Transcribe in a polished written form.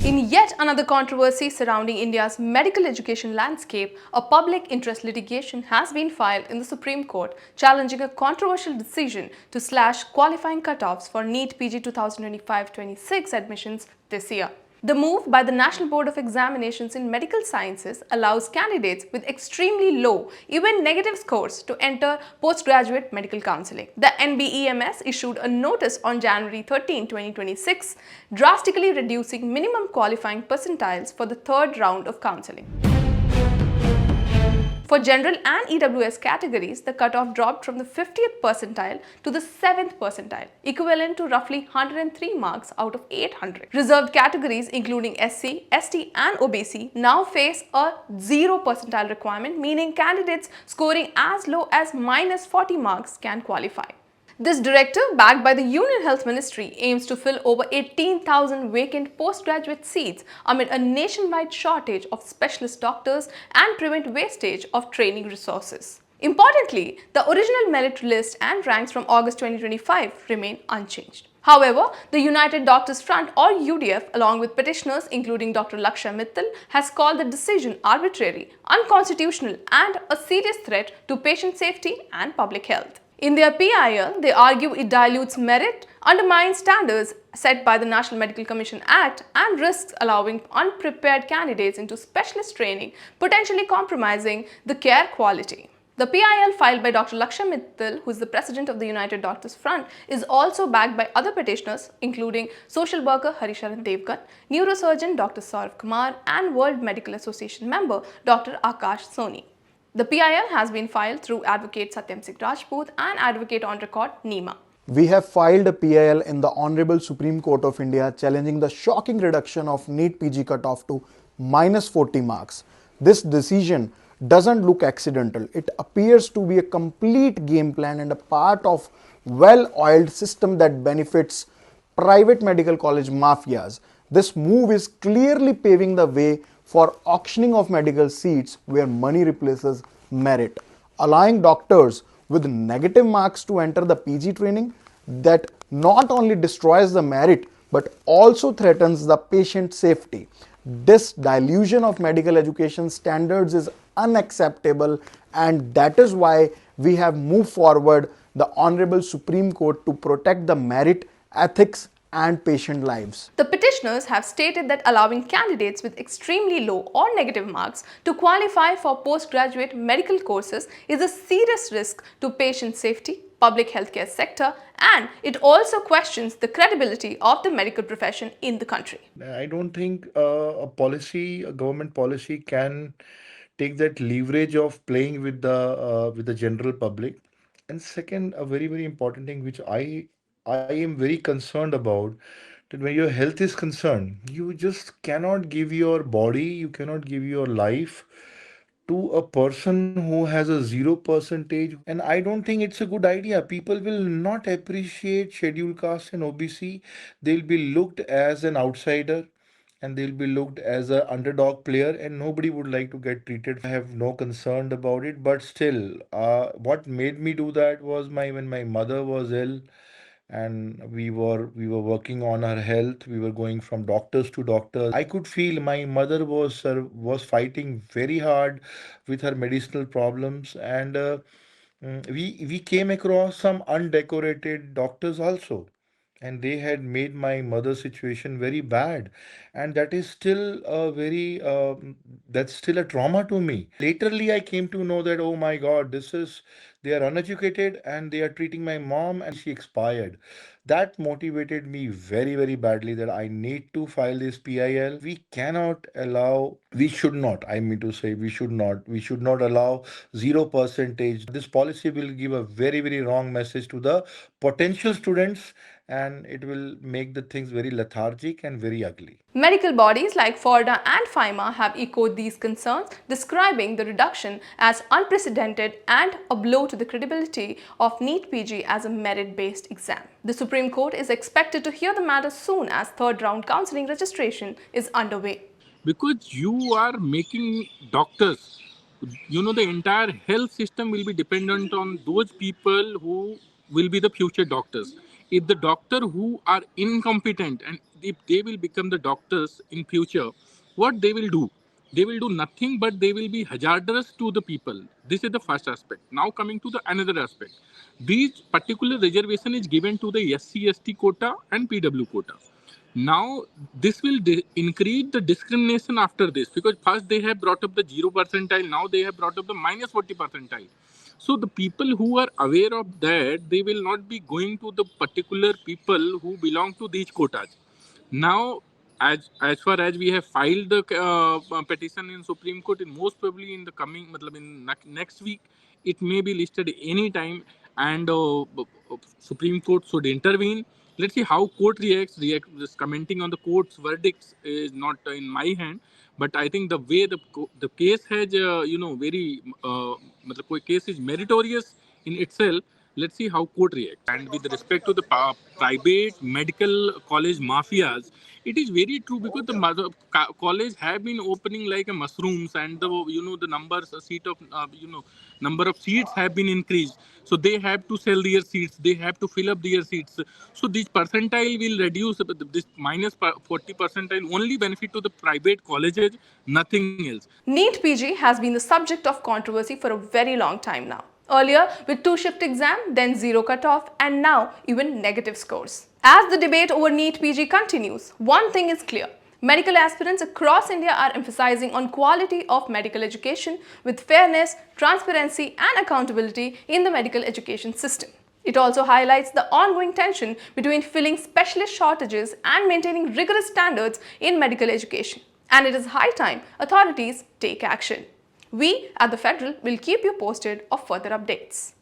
In yet another controversy surrounding India's medical education landscape, a public interest litigation has been filed in the Supreme Court challenging a controversial decision to slash qualifying cutoffs for NEET PG 2025-26 admissions this year. The move by the National Board of Examinations in Medical Sciences allows candidates with extremely low, even negative scores to enter postgraduate medical counseling. The NBEMS issued a notice on January 13, 2026, drastically reducing minimum qualifying percentiles for the third round of counseling. For general and EWS categories, the cutoff dropped from the 50th percentile to the 7th percentile, equivalent to roughly 103 marks out of 800. Reserved categories including SC, ST and OBC now face a 0 percentile requirement, meaning candidates scoring as low as minus 40 marks can qualify. This directive, backed by the Union Health Ministry, aims to fill over 18,000 vacant postgraduate seats amid a nationwide shortage of specialist doctors and prevent wastage of training resources. Importantly, the original merit list and ranks from August 2025 remain unchanged. However, the United Doctors Front or UDF, along with petitioners including Dr. Lakshya Mittal, has called the decision arbitrary, unconstitutional and a serious threat to patient safety and public health. In their PIL, they argue it dilutes merit, undermines standards set by the National Medical Commission Act, and risks allowing unprepared candidates into specialist training, potentially compromising the care quality. The PIL filed by Dr. Lakshya Mittal, who is the president of the United Doctors Front, is also backed by other petitioners including social worker Harisharan Devgan, neurosurgeon Dr. Saurav Kumar, and World Medical Association member Dr. Akash Soni. The PIL has been filed through Advocate Satyam Singh Rajput and Advocate on Record Neema. We have filed a PIL in the Honorable Supreme Court of India challenging the shocking reduction of NEET PG cutoff to minus 40 marks. This decision doesn't look accidental. It appears to be a complete game plan and a part of well-oiled system that benefits private medical college mafias. This move is clearly paving the way for auctioning of medical seats where money replaces merit, allowing doctors with negative marks to enter the PG training that not only destroys the merit but also threatens the patient safety. This dilution of medical education standards is unacceptable, and that is why we have moved forward the Honorable Supreme Court to protect the merit, ethics and patient lives. The petitioners have stated that allowing candidates with extremely low or negative marks to qualify for postgraduate medical courses is a serious risk to patient safety, public healthcare sector, and it also questions the credibility of the medical profession in the country. I don't think a government policy can take that leverage of playing with the general public. And second, a very important thing which I am very concerned about, that when your health is concerned, you just cannot give your body, you cannot give your life to a person who has a 0 percentage. And I don't think it's a good idea. People will not appreciate scheduled caste and OBC. They'll be looked as an outsider and they'll be looked as an underdog player, and nobody would like to get treated. I have no concern about it, but still, what made me do that was when my mother was ill and we were working on her health. We were going from doctors to doctors. I could feel my mother was fighting very hard with her medicinal problems, and we came across some undecorated doctors also, and they had made my mother's situation very bad, and that is still a very that's still a trauma to me. Laterly I came to know that, oh my god, they are uneducated and they are treating my mom, and she expired. That motivated me very badly that I need to file this PIL. We should not, I mean to say, we should not allow 0 percentage. This policy will give a very wrong message to the potential students, and it will make the things very lethargic and very ugly. Medical bodies like FORDA and FIMA have echoed these concerns, describing the reduction as unprecedented and a blow to the credibility of NEET PG as a merit-based exam. The Supreme Court is expected to hear the matter soon as third-round counselling registration is underway. Because you are making doctors, the entire health system will be dependent on those people who will be the future doctors. if the doctor who are incompetent and if they will become the doctors in future, what they will do? They will do nothing but they will be hazardous to the people. This is the first aspect. Now coming to the another aspect. These particular reservation is given to the SC/ST quota and PW quota. Now this will increase the discrimination after this, because first they have brought up the 0 percentile, now they have brought up the minus 40 percentile. So the people who are aware of that, they will not be going to the particular people who belong to these quotas. Now, as far as we have filed the petition in Supreme Court, in most probably in the coming, in next week, it may be listed any time, and Supreme Court should intervene. Let's see how court reacts. Just commenting on the court's verdicts is not in my hand, but I think the way the case has, very, case is meritorious in itself. Let's see how court reacts. And with respect to the private medical college mafias, it is very true, because the college have been opening like a mushrooms, and the numbers seat of number of seats have been increased. So they have to sell their seats. They have to fill up their seats. So this percentile will reduce. This minus 40 percentile only benefit to the private colleges, nothing else. NEET PG has been the subject of controversy for a very long time now. Earlier with 2-shift exam, then 0 cutoff, and now even negative scores. As the debate over NEET PG continues, one thing is clear. Medical aspirants across India are emphasizing on quality of medical education with fairness, transparency and accountability in the medical education system. It also highlights the ongoing tension between filling specialist shortages and maintaining rigorous standards in medical education. And it is high time authorities take action. We at The Federal will keep you posted of further updates.